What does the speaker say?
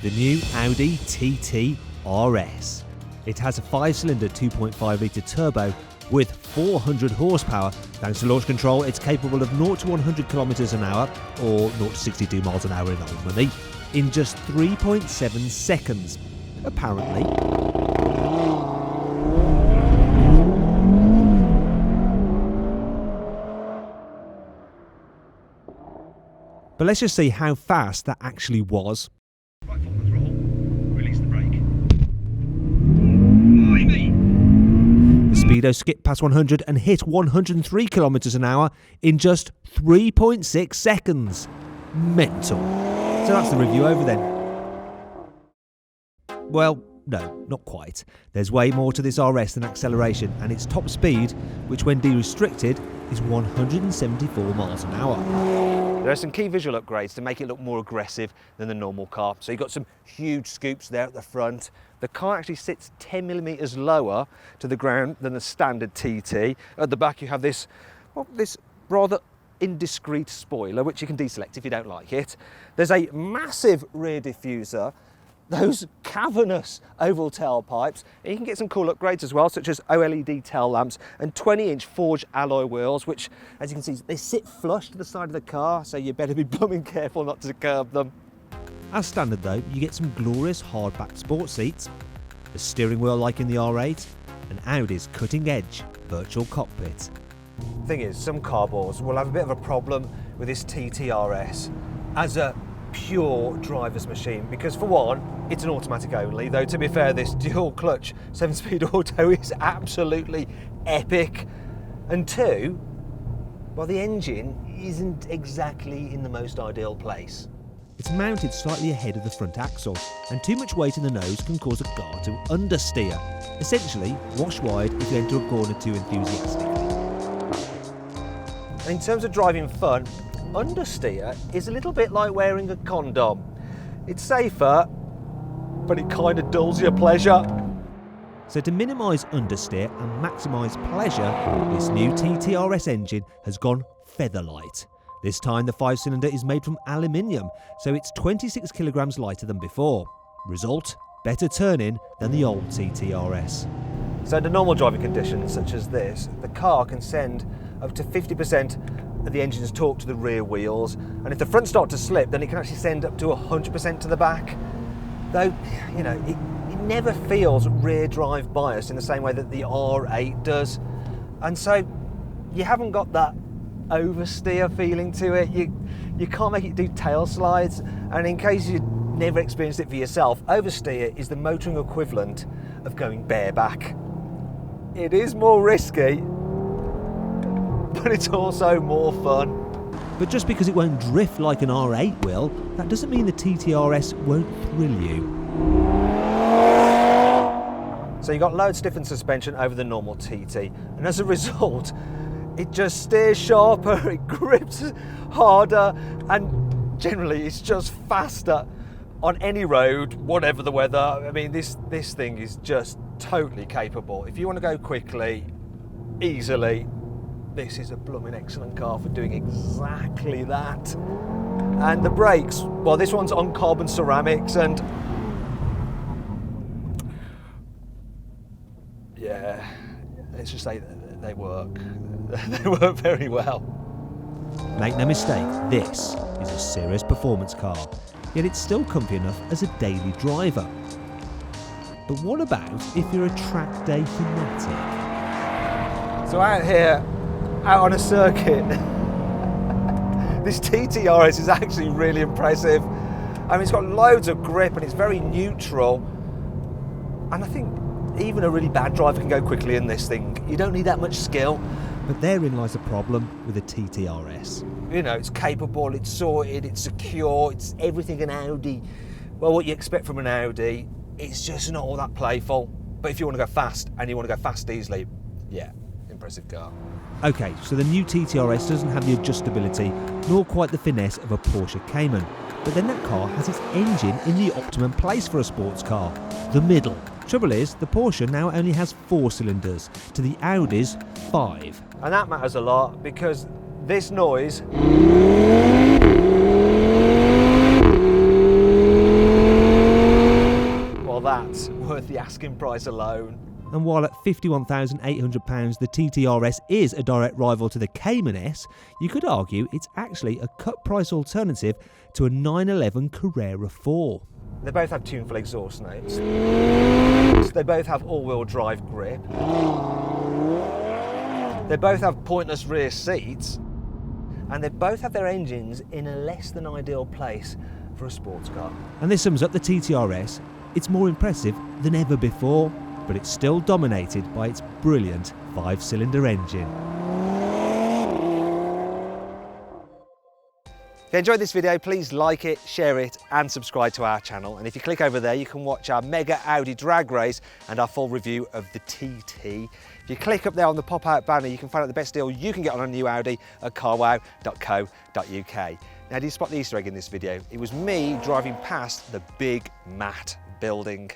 the new Audi TT RS. It has a 5-cylinder 2.5 litre turbo with 400 horsepower. Thanks to launch control, it's capable of 0 to 100 kilometers an hour, or 0 to 62 miles an hour in old money, in just 3.7 seconds, apparently. But let's just see how fast that actually was. Right foot on the throttle, release the brake. The speedo skipped past 100 and hit 103 kilometers an hour in just 3.6 seconds. Mental. So that's the review over then. Well, no, not quite. There's way more to this RS than acceleration, and its top speed, which when de-restricted, is 174 miles an hour. There are some key visual upgrades to make it look more aggressive than the normal car. So you've got some huge scoops there at the front. The car actually sits 10 millimeters lower to the ground than the standard TT. At the back you have this, well, this rather indiscreet spoiler, which you can deselect if you don't like it. There's a massive rear diffuser, those cavernous oval tailpipes, and you can get some cool upgrades as well, such as OLED tail lamps and 20-inch forged alloy wheels, which, as you can see, they sit flush to the side of the car, so you better be blooming careful not to curb them. As standard though, you get some glorious hardback sports seats, a steering wheel like in the R8, and Audi's cutting-edge virtual cockpit. Thing is, some car bores will have a bit of a problem with this TT RS as a pure driver's machine, because for one, it's an automatic only, though to be fair, this dual clutch 7-speed auto is absolutely epic. And two, well, the engine isn't exactly in the most ideal place. It's mounted slightly ahead of the front axle, and too much weight in the nose can cause a car to understeer. Essentially, wash wide if you enter a corner too enthusiastically. And in terms of driving fun, understeer is a little bit like wearing a condom. It's safer, but it kind of dulls your pleasure. So to minimise understeer and maximise pleasure, this new TT RS engine has gone featherlight. This time the 5-cylinder is made from aluminium, so it's 26 kilograms lighter than before. Result, better turning than the old TT RS. So under normal driving conditions such as this, the car can send up to 50% of the engine's torque to the rear wheels, and if the front start to slip, then it can actually send up to 100% to the back. Though, you know, it never feels rear drive biased in the same way that the R8 does, and so you haven't got that oversteer feeling to it. You can't make it do tail slides, and in case you never experienced it for yourself, oversteer is the motoring equivalent of going bareback. It is more risky, but it's also more fun. But just because it won't drift like an R8 will, that doesn't mean the TT RS won't thrill you. So you've got load stiffened suspension over the normal TT, and as a result, it just steers sharper, it grips harder, and generally it's just faster on any road, whatever the weather. I mean, this thing is just totally capable. If you want to go quickly, easily, this is a blooming excellent car for doing exactly that. And the brakes, well, this one's on carbon ceramics, and yeah, let's just say they work. They work very well. Make no mistake, this is a serious performance car, yet it's still comfy enough as a daily driver. But what about if you're a track day fanatic? So out here, out on a circuit, this TT RS is actually really impressive. I mean, it's got loads of grip and it's very neutral. And I think even a really bad driver can go quickly in this thing. You don't need that much skill. But therein lies the problem with the TT RS. You know, it's capable, it's sorted, it's secure, it's everything an Audi. Well, what you expect from an Audi, it's just not all that playful. But if you want to go fast, and you want to go fast easily, yeah, impressive car. Okay, so the new TT RS doesn't have the adjustability, nor quite the finesse of a Porsche Cayman. But then that car has its engine in the optimum place for a sports car, the middle. Trouble is, the Porsche now only has 4 cylinders, to the Audi's 5. And that matters a lot, because this noise is worth the asking price alone. And while at £51,800 the TT RS is a direct rival to the Cayman S, you could argue it's actually a cut price alternative to a 911 Carrera 4. They both have tuneful exhaust notes. They both have all-wheel drive grip. They both have pointless rear seats. And they both have their engines in a less than ideal place for a sports car. And this sums up the TT RS. It's more impressive than ever before, but it's still dominated by its brilliant 5-cylinder engine. If you enjoyed this video, please like it, share it and subscribe to our channel. And if you click over there, you can watch our mega Audi drag race and our full review of the TT. If you click up there on the pop-out banner, you can find out the best deal you can get on a new Audi at carwow.co.uk. Now, did you spot the Easter egg in this video? It was me driving past the big matte building.